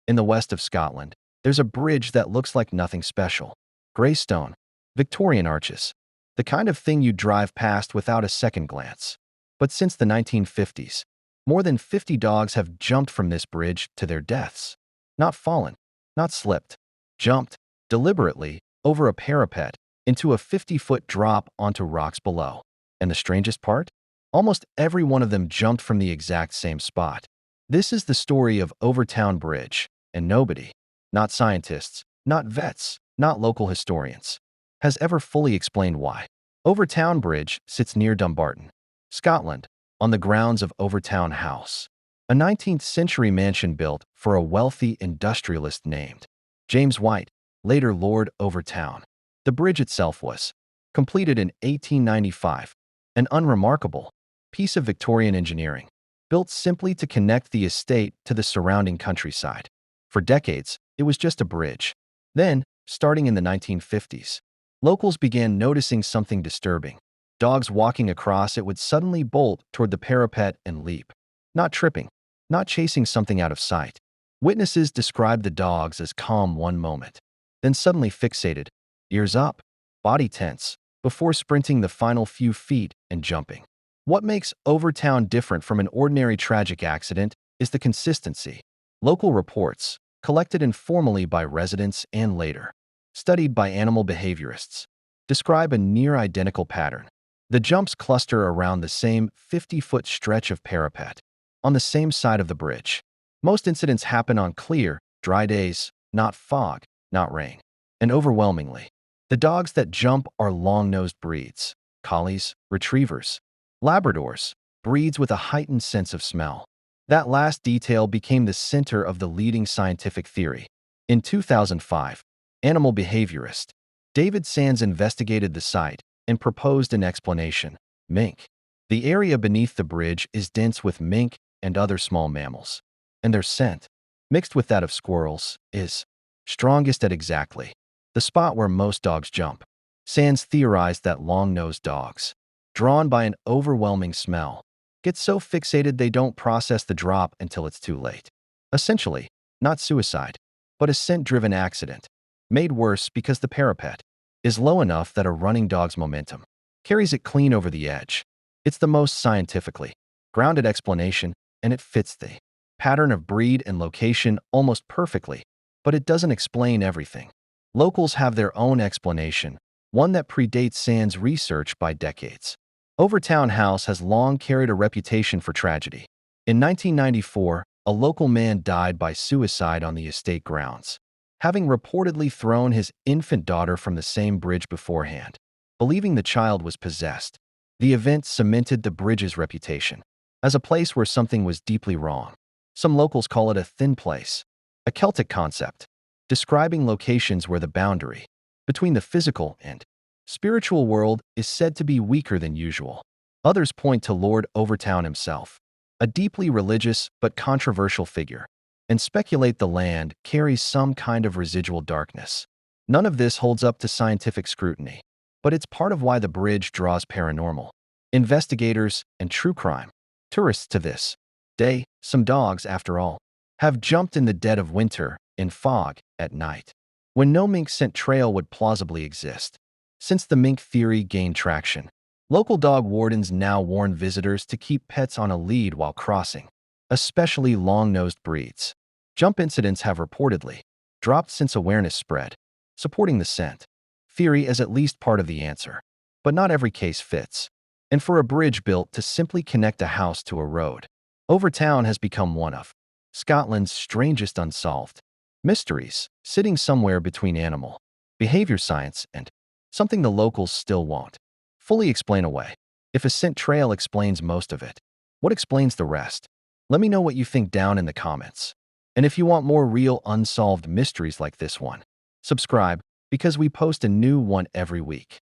In the west of Scotland, there's a bridge that looks like nothing special. Grey stone, Victorian arches, the kind of thing you drive past without a second glance. But since the 1950s, more than 50 dogs have jumped from this bridge to their deaths. Not fallen, not slipped, jumped, deliberately, over a parapet, into a 50-foot drop onto rocks below. And the strangest part? Almost every one of them jumped from the exact same spot. This is the story of Overtoun Bridge, and nobody, not scientists, not vets, not local historians, has ever fully explained why. Overtoun Bridge sits near Dumbarton, Scotland, on the grounds of Overtoun House, a 19th-century mansion built for a wealthy industrialist named James White, later Lord Overtoun. The bridge itself was completed in 1895, an unremarkable piece of Victorian engineering, built simply to connect the estate to the surrounding countryside. For decades, it was just a bridge. Then, starting in the 1950s, locals began noticing something disturbing. Dogs walking across it would suddenly bolt toward the parapet and leap, not tripping, not chasing something out of sight. Witnesses described the dogs as calm one moment, then suddenly fixated, ears up, body tense, before sprinting the final few feet and jumping. What makes Overtoun different from an ordinary tragic accident is the consistency. Local reports, collected informally by residents and later studied by animal behaviorists, describe a near-identical pattern. The jumps cluster around the same 50-foot stretch of parapet, on the same side of the bridge. Most incidents happen on clear, dry days, not fog, not rain. And overwhelmingly, the dogs that jump are long-nosed breeds, collies, retrievers, Labradors, breeds with a heightened sense of smell. That last detail became the center of the leading scientific theory. In 2005, animal behaviorist David Sands investigated the site and proposed an explanation: mink. The area beneath the bridge is dense with mink and other small mammals, and their scent, mixed with that of squirrels, is strongest at exactly the spot where most dogs jump. Sands theorized that long-nosed dogs, drawn by an overwhelming smell, get so fixated they don't process the drop until it's too late. Essentially, not suicide, but a scent-driven accident, made worse because the parapet is low enough that a running dog's momentum carries it clean over the edge. It's the most scientifically grounded explanation, and it fits the pattern of breed and location almost perfectly, but it doesn't explain everything. Locals have their own explanation, one that predates Sands' research by decades. Overtoun House has long carried a reputation for tragedy. In 1994, a local man died by suicide on the estate grounds, having reportedly thrown his infant daughter from the same bridge beforehand, believing the child was possessed. The event cemented the bridge's reputation as a place where something was deeply wrong. Some locals call it a thin place, a Celtic concept, describing locations where the boundary between the physical and spiritual world is said to be weaker than usual. Others point to Lord Overtoun himself, a deeply religious but controversial figure, and speculate the land carries some kind of residual darkness. None of this holds up to scientific scrutiny, but it's part of why the bridge draws paranormal investigators and true crime tourists to this day. Some dogs, after all, have jumped in the dead of winter, in fog, at night, when no mink scent trail would plausibly exist. Since the mink theory gained traction, local dog wardens now warn visitors to keep pets on a lead while crossing, especially long-nosed breeds. Jump incidents have reportedly dropped since awareness spread, supporting the scent theory as at least part of the answer. But not every case fits. And for a bridge built to simply connect a house to a road, Overtoun has become one of Scotland's strangest unsolved mysteries, sitting somewhere between animal behavior science and something the locals still won't fully explain away. If a scent trail explains most of it, what explains the rest? Let me know what you think down in the comments. And if you want more real unsolved mysteries like this one, subscribe, because we post a new one every week.